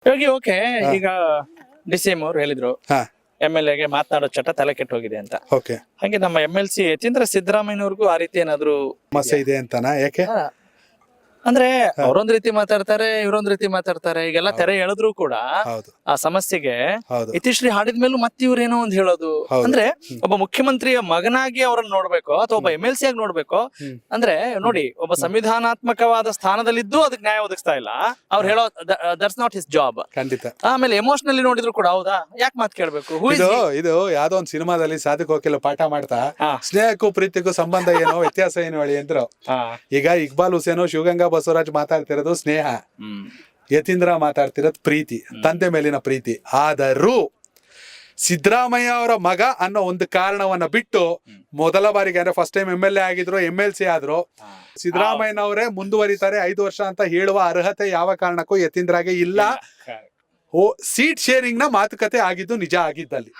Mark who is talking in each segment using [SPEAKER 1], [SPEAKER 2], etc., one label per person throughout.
[SPEAKER 1] ಇವಾಗ ಓಕೆ, ಈಗ ಡಿಸಿಎಂ ಅವ್ರು ಹೇಳಿದ್ರು
[SPEAKER 2] ಹಾ
[SPEAKER 1] MLA ಗೆ ಮಾತನಾಡೋ ಚಟ ತಲೆ ಕೆಟ್ಟು ಹೋಗಿದೆ ಅಂತ.
[SPEAKER 2] ಓಕೆ.
[SPEAKER 1] ಹಾಗೆ ನಮ್ಮ MLC ಯತೀಂದ್ರ ಸಿದ್ದರಾಮಯ್ಯನವ್ರಿಗೂ ಆ ರೀತಿ ಏನಾದ್ರು
[SPEAKER 2] ಸಮಸ್ಯೆ ಇದೆ ಅಂತನಾ? ಯಾಕೆ?
[SPEAKER 1] ಹಾ. ಅಂದ್ರೆ ಅವ್ರೊಂದ್ ರೀತಿ ಮಾತಾಡ್ತಾರೆ, ಇವ್ರೊಂದ್ ರೀತಿ ಮಾತಾಡ್ತಾರೆ. ಈಗೆಲ್ಲ ತೆರೆ ಎಳೆದ್ರು ಕೂಡ
[SPEAKER 2] ಹೌದು
[SPEAKER 1] ಆ ಸಮಸ್ಯೆಗೆ
[SPEAKER 2] ಹೌದು
[SPEAKER 1] ಇತಿಶ್ರೀ ಹಾಡಿದ್ಮೇಲೂ ಮತ್ತೆ ಇವ್ರೇನೋ ಒಂದ್ ಹೇಳೋದು.
[SPEAKER 2] ಹೌದು.
[SPEAKER 1] ಅಂದ್ರೆ ಒಬ್ಬ ಮುಖ್ಯಮಂತ್ರಿಯ ಮಗನಾಗಿ ಅವ್ರನ್ನ ನೋಡ್ಬೇಕು ಅಥವಾ ಒಬ್ಬ MLC ಆಗಿ ನೋಡ್ಬೇಕು. ಅಂದ್ರೆ ನೋಡಿ, ಒಬ್ಬ ಸಂವಿಧಾನಾತ್ಮಕವಾದ ಸ್ಥಾನದಲ್ಲಿದ್ದು ಅದಕ್ಕೆ ನ್ಯಾಯ ಒದಗಿಸ್ತಾ ಇಲ್ಲ. ಅವ್ರು ಹೇಳೋ ದಟ್ಸ್ ನಾಟ್ ಹಿಸ್ ಜಾಬ್.
[SPEAKER 2] ಖಂಡಿತ.
[SPEAKER 1] ಆಮೇಲೆ ಎಮೋಷನಲಿ ನೋಡಿದ್ರು ಕೂಡ ಹೌದಾ, ಯಾಕೆ ಮಾತು ಕೇಳ್ಬೇಕು?
[SPEAKER 2] ಇದು ಯಾವ್ದೋ ಒಂದ್ ಸಿನಿಮಾದಲ್ಲಿ ಸಾಧಕ ಹೋಗಿಲ್ಲ ಪಾಠ ಮಾಡ್ತಾ ಸ್ನೇಹಕ್ಕೂ ಪ್ರೀತಿಗೂ ಸಂಬಂಧ ಏನೋ ವ್ಯತ್ಯಾಸ ಏನು ಹೇಳಿ ಅಂದ್ರು. ಈಗ ಇಕ್ಬಾಲ್ ಹುಸೇನು ಶಿವಗಂಗಾ ಬಸವರಾಜ್ ಮಾತಾಡ್ತಿರೋದು ಸ್ನೇಹ, ಯತೀಂದ್ರ ಮಾತಾಡ್ತಿರೋದು ಪ್ರೀತಿ, ತಂದೆ ಮೇಲಿನ ಪ್ರೀತಿ. ಆದರೂ ಸಿದ್ದರಾಮಯ್ಯ ಅವರ ಮಗ ಅನ್ನೋ ಒಂದು ಕಾರಣವನ್ನ ಬಿಟ್ಟು ಮೊದಲ ಬಾರಿಗೆ ಅಂದ್ರೆ ಫಸ್ಟ್ ಟೈಮ್ MLA ಆಗಿದ್ರು, MLC ಆದ್ರು, ಸಿದ್ದರಾಮಯ್ಯನವರೇ ಮುಂದುವರಿತಾರೆ 5 ವರ್ಷ ಅಂತ ಹೇಳುವ ಅರ್ಹತೆ ಯಾವ ಕಾರಣಕ್ಕೂ ಯತೀಂದ್ರಗೆ ಇಲ್ಲ. ಸೀಟ್ ಶೇರಿಂಗ್ ನ ಮಾತುಕತೆ ಆಗಿದ್ದು ನಿಜ ಆಗಿದ್ದಲ್ಲಿ.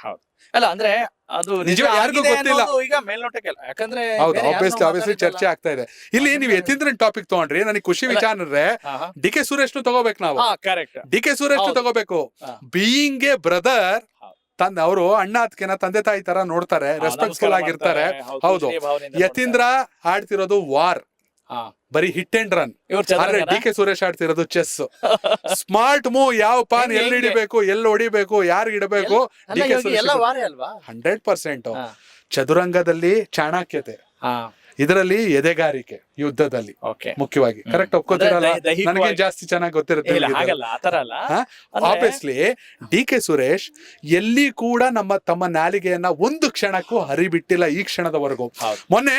[SPEAKER 1] ಅಲ್ಲ ಅಂದ್ರೆ ಅದು
[SPEAKER 2] ನಿಜ ಯಾರಿಗೂ ಗೊತ್ತಿಲ್ಲ
[SPEAKER 1] ಈಗ ಮೇಲ್ನೋಟಕ್ಕೆ. ಯಾಕಂದ್ರೆ
[SPEAKER 2] ಆಬ್ವಿಯಸ್ಲಿ ಚರ್ಚೆ ಆಗ್ತಾ ಇದೆ ಇಲ್ಲಿ. ನೀವು ಯತೀಂದ್ರನ್ ಟಾಪಿಕ್ ತಗೊಂಡ್ರಿ, ನನಗೆ ಖುಷಿ ವಿಚಾರ ಅಂದ್ರೆ DK ಸುರೇಶ್ ತಗೋಬೇಕು. ನಾವು DK ಸುರೇಶ್ ತಗೋಬೇಕು. ಬೀಯಿಂಗ್ ಎ ಬ್ರದರ್, ಅವರು ಅಣ್ಣ ಅತ್ಕೆನ ತಂದೆ ತಾಯಿ ತರ ನೋಡ್ತಾರೆ, ರೆಸ್ಪೆಕ್ಟ್ಫುಲ್ ಆಗಿರ್ತಾರೆ. ಹೌದು, ಯತೀಂದ್ರ ಆಡ್ತಿರೋದು ವಾರ್, ಬರೀ ಹಿಟ್ ಅಂಡ್ ರನ್. ಆದ್ರೆ DK ಸುರೇಶ್ ಆಡ್ತಿರೋದು ಚೆಸ್. ಸ್ಮಾರ್ಟ್ ಮೂವ್, ಯಾವ ಪಾನ್ ಎಲ್ಲಿ ಹಿಡಿಬೇಕು, ಎಲ್ಲಿ ಹೊಡಿಬೇಕು, ಯಾರು ಇಡಬೇಕು, DK ಸುರೇಶ್ 100%. ಚದುರಂಗದಲ್ಲಿ ಚಾಣಕ್ಯತೆ, ಇದರಲ್ಲಿ ಎದೆಗಾರಿಕೆ, ಯುದ್ಧದಲ್ಲಿ ಮುಖ್ಯವಾಗಿ. ಕರೆಕ್ಟ್ ಒಪ್ಕೋತಿರಲ್ಲ? ನನಗೆ ಜಾಸ್ತಿ ಚೆನ್ನಾಗಿ ಗೊತ್ತಿರುತ್ತೆ. ಆಬ್ವಿಯಸ್ಲಿ DK ಸುರೇಶ್ ಎಲ್ಲಿ ಕೂಡ ತಮ್ಮ ನಾಲಿಗೆಯನ್ನ ಒಂದು ಕ್ಷಣಕ್ಕೂ ಹರಿಬಿಟ್ಟಿಲ್ಲ ಈ ಕ್ಷಣದವರೆಗೂ. ಮೊನ್ನೆ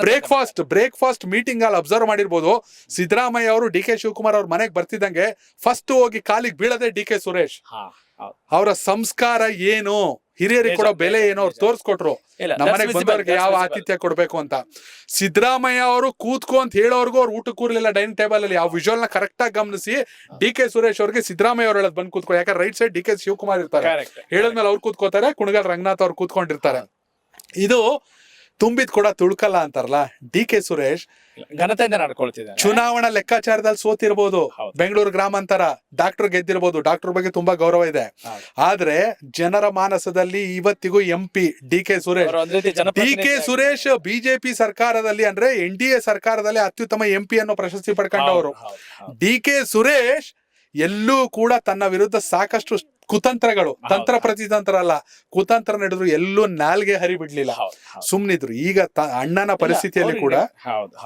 [SPEAKER 2] ಬ್ರೇಕ್ಫಾಸ್ಟ್ ಮೀಟಿಂಗ್ ಅಲ್ಲಿ ಅಬ್ಸರ್ವ್ ಮಾಡಿರ್ಬೋದು, ಸಿದ್ದರಾಮಯ್ಯ ಅವರು DK ಶಿವಕುಮಾರ್ ಅವ್ರ ಮನೆಗೆ ಬರ್ತಿದ್ದಂಗೆ ಫಸ್ಟ್ ಹೋಗಿ ಕಾಲಿಗೆ ಬೀಳದೆ DK ಸುರೇಶ್. ಅವರ ಸಂಸ್ಕಾರ ಏನು, ಹಿರಿಯರಿಗೆ ಕೊಡೋ ಬೆಲೆ ಏನೋ ಅವ್ರು ತೋರ್ಸ್ಕೊಟ್ರು. ನಮ್ಮನೆಗೆ ಬಂದವ್ರಿಗೆ ಯಾವ ಆತಿಥ್ಯ ಕೊಡ್ಬೇಕು ಅಂತ. ಸಿದ್ದರಾಮಯ್ಯ ಅವರು ಕೂತ್ಕೊ ಅಂತ ಹೇಳೋರ್ಗು ಅವ್ರು ಊಟ ಕೂರ್ಲಿಲ್ಲ ಡೈನಿಂಗ್ ಟೇಬಲ್ ಅಲ್ಲಿ. ಆ ವಿಜುವಲ್ ನ ಕರೆಕ್ಟ್ ಆಗಿ ಗಮನಿಸಿ DK ಸುರೇಶ್ ಅವ್ರಿಗೆ ಸಿದ್ದರಾಮಯ್ಯ ಅವ್ರು ಹೇಳದ್ ಬಂದ್ ಕೂತ್ಕೊ. ಯಾಕಂದ್ರೆ ರೈಟ್ ಸೈಡ್ DK ಶಿವಕುಮಾರ್ ಇರ್ತಾರೆ, ಹೇಳದ್ಮೇಲೆ ಅವ್ರು ಕೂತ್ಕೋತಾರೆ, ಕುಣಗಲ್ ರಂಗನಾಥ್ ಅವ್ರು ಕೂತ್ಕೊಂಡಿರ್ತಾರೆ. ಇದು ತುಂಬಿದ್ ಕೂಡ ತುಳ್ಕಲ್ಲ ಅಂತಾರಲ್ಲ. DK ಸುರೇಶ್
[SPEAKER 1] ಘನತೆಯಿಂದ ನಡ್ಕೊಳ್ತಿದ್ದಾರೆ.
[SPEAKER 2] ಚುನಾವಣಾ ಲೆಕ್ಕಾಚಾರದಲ್ಲಿ ಸೋತಿರ್ಬೋದು, ಬೆಂಗಳೂರು ಗ್ರಾಮಾಂತರ ಡಾಕ್ಟರ್ ಗೆದ್ದಿರ್ಬೋದು, ಡಾಕ್ಟರ್ ಬಗ್ಗೆ ತುಂಬಾ ಗೌರವ ಇದೆ. ಆದ್ರೆ ಜನರ ಮಾನಸದಲ್ಲಿ ಇವತ್ತಿಗೂ MP DK Suresh. DK Suresh BJP ಸರ್ಕಾರದಲ್ಲಿ ಅಂದ್ರೆ NDA ಸರ್ಕಾರದಲ್ಲಿ ಅತ್ಯುತ್ತಮ MP ಅನ್ನೋ ಪ್ರಶಸ್ತಿ ಪಡ್ಕೊಂಡವರು. DK ಸುರೇಶ್ ಎಲ್ಲೂ ಕೂಡ ತನ್ನ ವಿರುದ್ಧ ಸಾಕಷ್ಟು ಕುತಂತ್ರಗಳು, ತಂತ್ರ ಪ್ರತಿತಂತ್ರ ಅಲ್ಲ, ಕುತಂತ್ರ ನಡೆದ್ರು, ಎಲ್ಲೂ ನಾಲ್ಗೆ ಹರಿಬಿಡ್ಲಿಲ್ಲ, ಸುಮ್ನಿದ್ರು. ಈಗ ಅಣ್ಣನ ಪರಿಸ್ಥಿತಿಯಲ್ಲಿ ಕೂಡ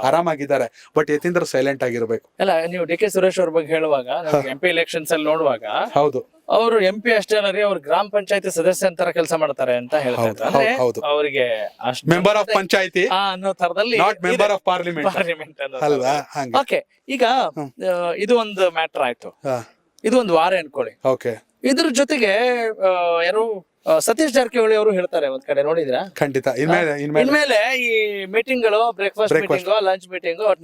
[SPEAKER 2] ಆರಾಮಾಗಿದ್ದಾರೆ. ಬಟ್ ಯತೀಂದ್ರ ಸೈಲೆಂಟ್ ಆಗಿರ್ಬೇಕು.
[SPEAKER 1] ಅಲ್ಲ, ನೀವು DK ಸುರೇಶ್ ಅವ್ರ ಬಗ್ಗೆ ಹೇಳುವಾಗ, MP ಎಲೆಕ್ಷನ್ಸ್ ಅಲ್ಲಿ ನೋಡುವಾಗ,
[SPEAKER 2] ಹೌದು
[SPEAKER 1] ಅವರು MP ಅಷ್ಟೇ ಅಲ್ಲ ರೀ, ಅವ್ರು ಗ್ರಾಮ ಪಂಚಾಯತಿ ಸದಸ್ಯ ಅಂತರ ಕೆಲಸ ಮಾಡ್ತಾರೆ ಅಂತ ಹೇಳ್ತಾರೆ. ಅವರಿಗೆ
[SPEAKER 2] ಮೆಂಬರ್ ಆಫ್ ಪಂಚಾಯತಿ
[SPEAKER 1] ಅನ್ನೋ ತರದಲ್ಲಿ,
[SPEAKER 2] ನಾಟ್ ಮೆಂಬರ್ ಆಫ್ ಪಾರ್ಲಿಮೆಂಟ್ ಅಲ್ವಾ?
[SPEAKER 1] ಓಕೆ, ಈಗ ಇದು ಒಂದು ಮ್ಯಾಟರ್ ಆಯ್ತು, ಇದು ಒಂದು ವಾರ ಅನ್ಕೊಳ್ಳಿ.
[SPEAKER 2] ಓಕೆ,
[SPEAKER 1] ಇದ್ರ ಜೊತೆಗೆ ಯಾರು ಸತೀಶ್ ಜಾರಕಿಹೊಳಿ ಅವರು ಹೇಳ್ತಾರೆ ಒಂದ್ ಕಡೆ, ನೋಡಿದ್ರಾ?
[SPEAKER 2] ಖಂಡಿತ.
[SPEAKER 1] ಇನ್ಮೇಲೆ ಈ ಮೀಟಿಂಗ್ ಗಳು, ಬ್ರೇಕ್ಫಾಸ್ಟ್ ಮೀಟಿಂಗ್, ಲಂಚ್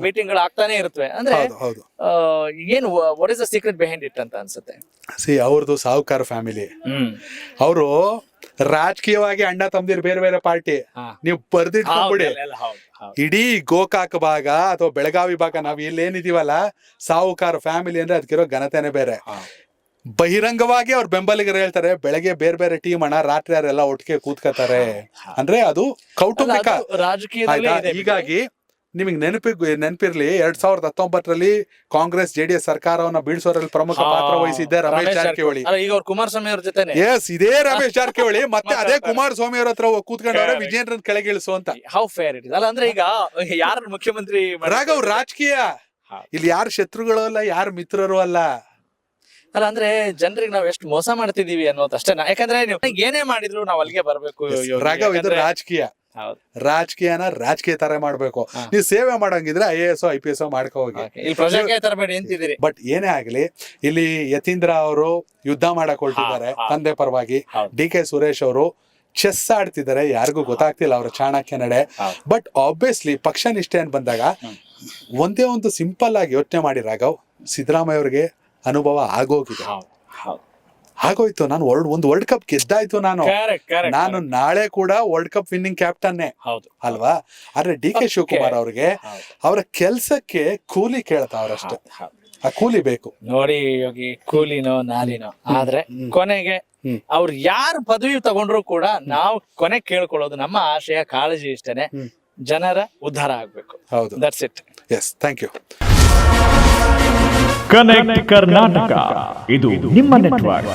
[SPEAKER 1] ಮೀಟಿಂಗ್ ಗಳು ಆಗ್ತಾನೆ ಇರುತ್ತವೆ. ಅಂದ್ರೆ ಏನು, what is the secret behind it ಅಂತ ಅನ್ಸುತ್ತೆ?
[SPEAKER 2] ಅವ್ರದ್ದು ಸಾಹುಕಾರ ಫ್ಯಾಮಿಲಿ. ಅವರು ರಾಜಕೀಯವಾಗಿ ಅಣ್ಣ ತಮ್ಮದಿರು ಬೇರೆ ಬೇರೆ ಪಾರ್ಟಿ. ನೀವು ಬರ್ದಿಟ್ಕೊಂಡ್ಬಿಡಿ, ಇಡೀ ಗೋಕಾಕ್ ಭಾಗ ಅಥವಾ ಬೆಳಗಾವಿ ಭಾಗ, ನಾವ್ ಇಲ್ಲೇನಿದೀವಲ್ಲ, ಸಾಹುಕಾರ ಫ್ಯಾಮಿಲಿ ಅಂದ್ರೆ ಅದಕ್ಕಿರೋ ಘನತೆನೆ ಬೇರೆ. ಬಹಿರಂಗವಾಗಿ ಅವ್ರ ಬೆಂಬಲಿಗರು ಹೇಳ್ತಾರೆ, ಬೆಳಗ್ಗೆ ಬೇರೆ ಬೇರೆ ಟೀಮ್ ಅಣ್ಣ, ರಾತ್ರಿ ಅವರೆಲ್ಲ ಒಟ್ಟಿಗೆ ಕೂತ್ಕೋತಾರೆ. ಅಂದ್ರೆ ಅದು ಕೌಟುಂಬಿಕ ರಾಜಕೀಯ. ಹೀಗಾಗಿ ನಿಮಗೆ ನೆನಪಿರ್ಲಿ, 2019ರಲ್ಲಿ ಕಾಂಗ್ರೆಸ್ JDS ಸರ್ಕಾರವನ್ನ ಬೀಳ್ಸೋದ್ರಲ್ಲಿ ಪ್ರಮುಖ ಪಾತ್ರ ವಹಿಸಿದ್ದೆ ರಮೇಶ್ ಜಾರಕಿಹೊಳಿ.
[SPEAKER 1] ಈಗ ಕುಮಾರಸ್ವಾಮಿ ಅವ್ರ ಜೊತೆ
[SPEAKER 2] ಇದೇ ರಮೇಶ್ ಜಾರಕಿಹೊಳಿ ಮತ್ತೆ ಅದೇ ಕುಮಾರಸ್ವಾಮಿ ಅವ್ರ ಹತ್ರ ಕೂತ್ಕೊಂಡವ್ರೆ ವಿಜೇಂದ್ರನ್ ಕೆಳಗಿಳಿಸು ಅಂತ.
[SPEAKER 1] ಹೌ ಫೇರ್ ಇಟ್ ಇಸ್ ಅಲ್ಲ? ಅಂದ್ರೆ ಈಗ ಯಾರ ಮುಖ್ಯಮಂತ್ರಿ
[SPEAKER 2] ರಾಘವ್, ರಾಜಕೀಯ ಇಲ್ಲಿ ಯಾರು ಶತ್ರುಗಳು ಅಲ್ಲ, ಯಾರು ಮಿತ್ರರು ಅಲ್ಲ.
[SPEAKER 1] ಅಲ್ಲ, ಅಂದ್ರೆ ಜನರಿಗೆ ನಾವ್ ಎಷ್ಟು ಮೋಸ ಮಾಡ್ತಿದೀವಿ ಅನ್ನೋದು ಅಷ್ಟೇ. ಯಾಕಂದ್ರೆ ನೀವು ಏನೇ ಮಾಡಿದ್ರು ನಾವ್ ಅಲ್ಲಿಗೆ ಬರ್ಬೇಕು.
[SPEAKER 2] ರಾಘವ್, ಇದು ರಾಜಕೀಯ. ರಾಜಕೀಯನ ರಾಜಕೀಯ ತರ ಮಾಡ್ಬೇಕು. ನೀವು ಸೇವೆ ಮಾಡಂಗಿದ್ರೆ IAS IPS ಮಾಡ್ಕೊ ಹೋಗಿ, ಬಟ್ ಏನೇ ಆಗ್ಲಿ ಇಲ್ಲಿ ಯತೀಂದ್ರ ಅವರು ಯುದ್ಧ ಮಾಡಕ್ ಹೊರಟಿದ್ದಾರೆ ತಂದೆ ಪರವಾಗಿ. DK ಸುರೇಶ್ ಅವರು ಚೆಸ್ ಆಡ್ತಿದ್ದಾರೆ, ಯಾರಿಗೂ ಗೊತ್ತಾಗ್ತಿಲ್ಲ ಅವ್ರ ಚಾಣಕ್ಯ ನಡೆ. ಬಟ್ ಆಬ್ವಿಯಸ್ಲಿ ಪಕ್ಷ ನಿಷ್ಠೆ ಅಂತ ಬಂದಾಗ ಒಂದೇ ಒಂದು ಸಿಂಪಲ್ ಆಗಿ ಯೋಚನೆ ಮಾಡಿ ರಾಘವ್, ಸಿದ್ದರಾಮಯ್ಯ ಅವ್ರಿಗೆ ಅನುಭವ ಆಗೋಗಿದೆ, ಆಗೋಯ್ತು. ನಾನು ಒಂದು ವರ್ಲ್ಡ್ ಕಪ್ ಗೆದ್ದಾಯ್ತು. ನಾನು ನಾಳೆ ಕೂಡ ವರ್ಲ್ಡ್ ಕಪ್ ವಿನ್ನಿಂಗ್ ಕ್ಯಾಪ್ಟನ್ನೇ ಅಲ್ವಾ? ಆದ್ರೆ DK ಶಿವಕುಮಾರ್ ಅವ್ರಿಗೆ ಅವರ ಕೆಲ್ಸಕ್ಕೆ ಕೂಲಿ ಕೇಳ್ತಾವ್ರಷ್ಟೇ. ಆ ಕೂಲಿ ಬೇಕು.
[SPEAKER 1] ನೋಡಿ ಯೋಗಿ, ಕೂಲಿನೋ ನಾಲಿನೋ ಆದ್ರೆ ಕೊನೆಗೆ ಅವ್ರು ಯಾರು ಪದವಿ ತಗೊಂಡ್ರು ಕೂಡ ನಾವು ಕೊನೆ ಕೇಳ್ಕೊಳ್ಳೋದು ನಮ್ಮ ಆಶಯ ಕಾಳಜಿ ಇಷ್ಟೇನೆ, ಜನರ ಉದ್ಧಾರ ಆಗ್ಬೇಕು.
[SPEAKER 2] ಹೌದು,
[SPEAKER 1] that's it.
[SPEAKER 2] Yes, thank you.
[SPEAKER 3] Connect Karnataka, ಇದು ನಿಮ್ಮ ನೆಟ್ವರ್ಕ್.